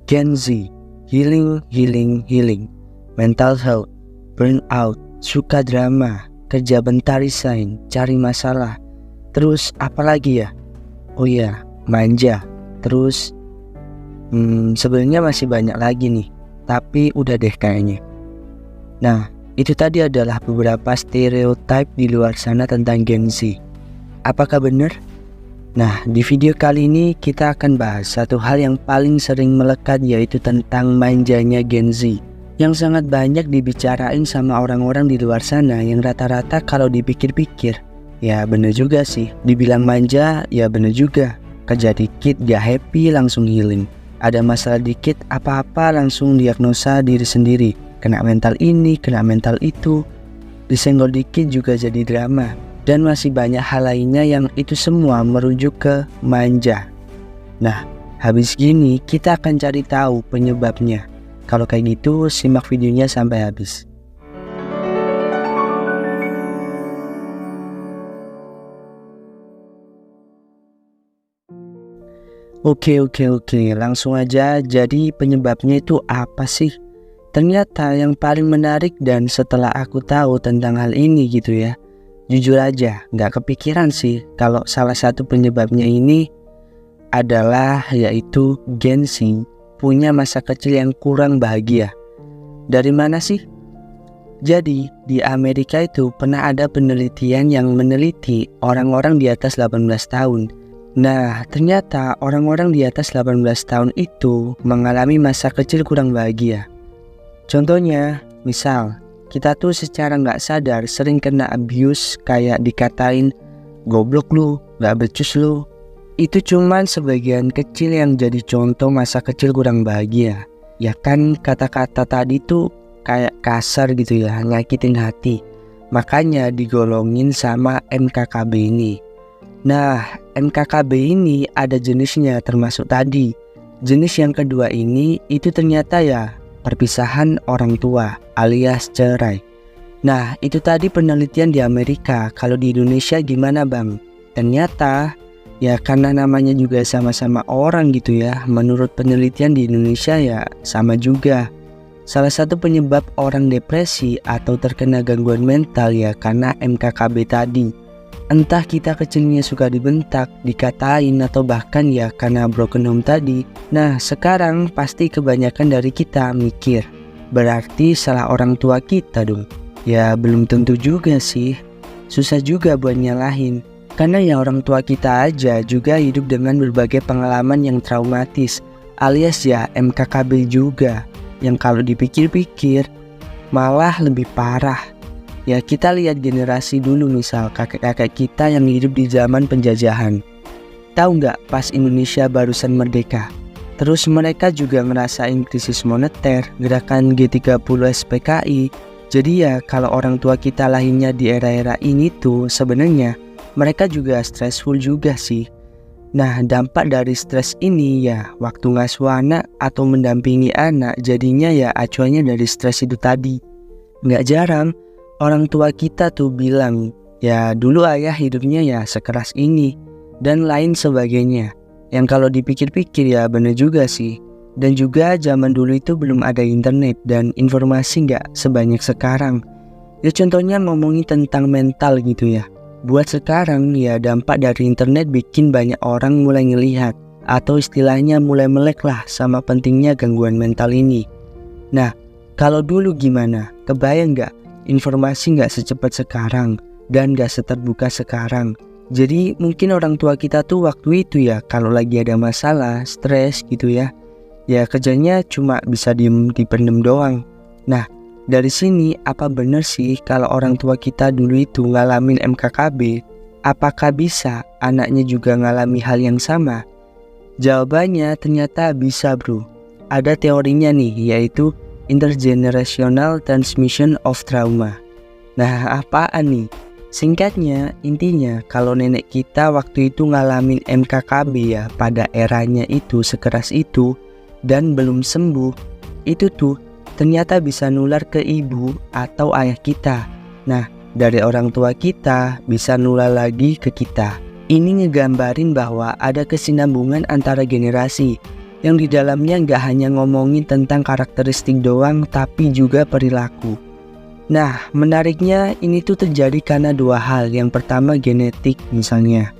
Gen Z, healing, healing, healing. Mental health, burnout, suka drama, kerja bentar resign, cari masalah. Terus apa lagi ya? Oh iya, manja. Terus sebenarnya masih banyak lagi nih, tapi udah deh kayaknya. Nah, itu tadi adalah beberapa stereotip di luar sana tentang Gen Z. Apakah benar? Nah, di video kali ini kita akan bahas satu hal yang paling sering melekat, yaitu tentang manjanya Gen Z, yang sangat banyak dibicarain sama orang-orang di luar sana, yang rata-rata kalau dipikir-pikir, ya bener juga sih. Dibilang manja, ya bener juga. Kerja dikit gak happy langsung healing. Ada masalah dikit apa-apa langsung diagnosa diri sendiri. Kena mental ini, kena mental itu. Disenggol dikit juga jadi drama. Dan masih banyak hal lainnya yang itu semua merujuk ke manja. Nah, habis gini kita akan cari tahu penyebabnya. Kalau kayak gitu, simak videonya sampai habis. Oke, langsung aja. Jadi penyebabnya itu apa sih? Ternyata yang paling menarik, dan setelah aku tahu tentang hal ini gitu ya, jujur aja gak kepikiran sih kalau salah satu penyebabnya ini adalah yaitu Gen Z punya masa kecil yang kurang bahagia. Dari mana sih? Jadi di Amerika itu pernah ada penelitian yang meneliti orang-orang di atas 18 tahun. Nah, ternyata orang-orang di atas 18 tahun itu mengalami masa kecil kurang bahagia. Contohnya, misal kita tuh secara nggak sadar sering kena abuse, kayak dikatain goblok lu, nggak becus lu. Itu cuman sebagian kecil yang jadi contoh masa kecil kurang bahagia. Ya kan, kata-kata tadi tuh kayak kasar gitu ya, nyakitin hati. Makanya digolongin sama MKKB ini. Nah, MKKB ini ada jenisnya termasuk tadi. Jenis yang kedua ini itu ternyata ya perpisahan orang tua alias cerai. Nah, itu tadi penelitian di Amerika. Kalau di Indonesia gimana bang? Ternyata ya karena namanya juga sama-sama orang gitu ya, menurut penelitian di Indonesia ya sama juga. Salah satu penyebab orang depresi atau terkena gangguan mental ya karena MKKB tadi. Entah kita kecilnya suka dibentak, dikatain, atau bahkan ya karena broken home tadi. Nah, sekarang pasti kebanyakan dari kita mikir, berarti salah orang tua kita dong. Ya belum tentu juga sih. Susah juga buat nyalahin. Karena ya orang tua kita aja juga hidup dengan berbagai pengalaman yang traumatis, alias ya MKKB juga, yang kalau dipikir-pikir malah lebih parah. Ya kita lihat generasi dulu, misal kakek-kakek kita yang hidup di zaman penjajahan. Tahu nggak, pas Indonesia barusan merdeka, terus mereka juga ngerasain krisis moneter, gerakan G30 SPKI. Jadi ya kalau orang tua kita lahirnya di era-era ini tuh sebenarnya mereka juga stressful juga sih. Nah, dampak dari stres ini ya waktu ngasuh anak atau mendampingi anak, jadinya ya acuannya dari stres itu tadi. Nggak jarang orang tua kita tuh bilang, ya dulu ayah hidupnya ya sekeras ini, dan lain sebagainya. Yang kalau dipikir-pikir ya bener juga sih. Dan juga zaman dulu itu belum ada internet dan informasi nggak sebanyak sekarang. Ya contohnya ngomongin tentang mental gitu ya. Buat sekarang ya dampak dari internet bikin banyak orang mulai ngelihat, atau istilahnya mulai melek lah sama pentingnya gangguan mental ini. Nah, kalau dulu gimana? Kebayang nggak? Informasi nggak secepat sekarang dan nggak seterbuka sekarang. Jadi mungkin orang tua kita tuh waktu itu ya kalau lagi ada masalah, stres gitu ya, ya kerjanya cuma bisa dipendem doang. Nah, dari sini apa bener sih kalau orang tua kita dulu itu ngalamin MKKB? Apakah bisa anaknya juga ngalami hal yang sama? Jawabannya ternyata bisa bro. Ada teorinya nih, yaitu Intergenerational Transmission of Trauma. Nah, apaan nih? Singkatnya, intinya kalau nenek kita waktu itu ngalamin MKKB ya pada eranya itu sekeras itu dan belum sembuh, itu tuh ternyata bisa nular ke ibu atau ayah kita. Nah, dari orang tua kita bisa nular lagi ke kita. Ini ngegambarin bahwa ada kesinambungan antara generasi. yang di dalamnya nggak hanya ngomongin tentang karakteristik doang tapi juga perilaku. Nah, menariknya ini tuh terjadi karena dua hal. Yang pertama genetik misalnya.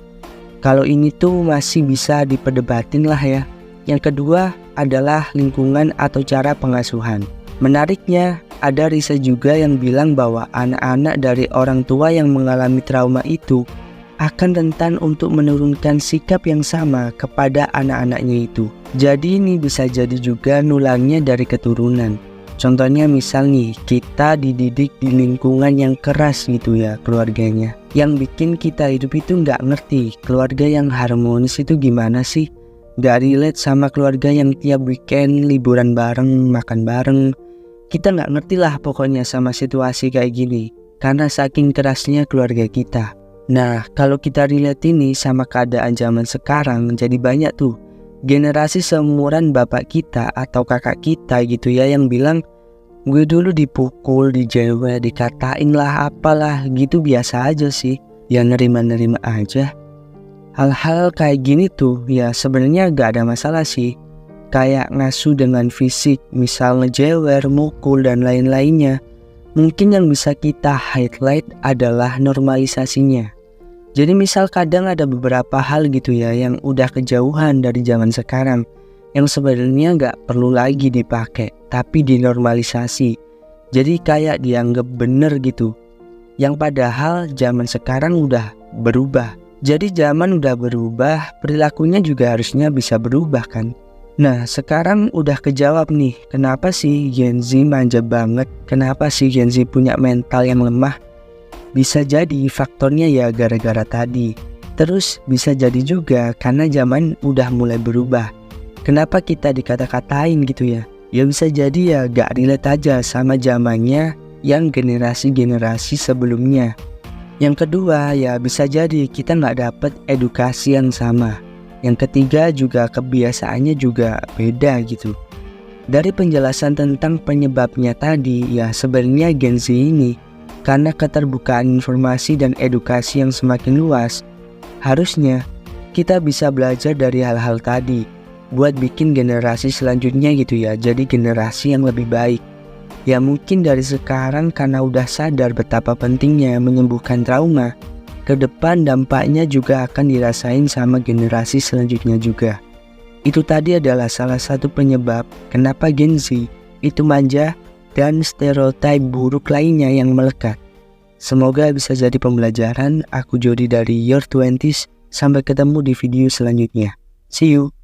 Kalau ini tuh masih bisa diperdebatin lah ya. Yang kedua adalah lingkungan atau cara pengasuhan. Menariknya, ada riset juga yang bilang bahwa anak-anak dari orang tua yang mengalami trauma itu akan rentan untuk menurunkan sikap yang sama kepada anak-anaknya itu. Jadi ini bisa jadi juga nulangnya dari keturunan. Contohnya misal nih, kita dididik di lingkungan yang keras gitu ya keluarganya. Yang bikin kita hidup itu nggak ngerti keluarga yang harmonis itu gimana sih. Nggak relate sama keluarga yang tiap weekend liburan bareng, makan bareng. Kita nggak ngerti lah pokoknya sama situasi kayak gini. Karena saking kerasnya keluarga kita. Nah, kalau kita relate ini sama keadaan zaman sekarang, jadi banyak tuh generasi seumuran bapak kita atau kakak kita gitu ya yang bilang, gue dulu dipukul, dijewer, dikatain lah apalah gitu biasa aja sih. Ya nerima-nerima aja. Hal-hal kayak gini tuh ya sebenarnya gak ada masalah sih. Kayak ngasuh dengan fisik, misal ngejewer, mukul dan lain-lainnya. Mungkin yang bisa kita highlight adalah normalisasinya. Jadi misal kadang ada beberapa hal gitu ya yang udah kejauhan dari zaman sekarang, yang sebenarnya gak perlu lagi dipakai, tapi dinormalisasi. Jadi kayak dianggap bener gitu. Yang padahal zaman sekarang udah berubah. Jadi zaman udah berubah, perilakunya juga harusnya bisa berubah kan. Nah sekarang udah kejawab nih, kenapa sih Gen Z manja banget? Kenapa sih Gen Z punya mental yang lemah? Bisa jadi faktornya ya gara-gara tadi. Terus bisa jadi juga karena zaman udah mulai berubah. Kenapa kita dikata-katain gitu ya? Ya bisa jadi ya gak relate aja sama zamannya yang generasi-generasi sebelumnya. Yang kedua ya bisa jadi kita gak dapet edukasi yang sama. Yang ketiga juga kebiasaannya juga beda gitu. Dari penjelasan tentang penyebabnya tadi ya sebenarnya Gen Z ini karena keterbukaan informasi dan edukasi yang semakin luas, harusnya kita bisa belajar dari hal-hal tadi buat bikin generasi selanjutnya gitu ya, jadi generasi yang lebih baik. Ya mungkin dari sekarang karena udah sadar betapa pentingnya menyembuhkan trauma, ke depan dampaknya juga akan dirasain sama generasi selanjutnya juga. Itu tadi adalah salah satu penyebab kenapa Gen Z itu manja dan stereotip buruk lainnya yang melekat. Semoga bisa jadi pembelajaran. Aku Jody dari Your 20s. Sampai ketemu di video selanjutnya. See you.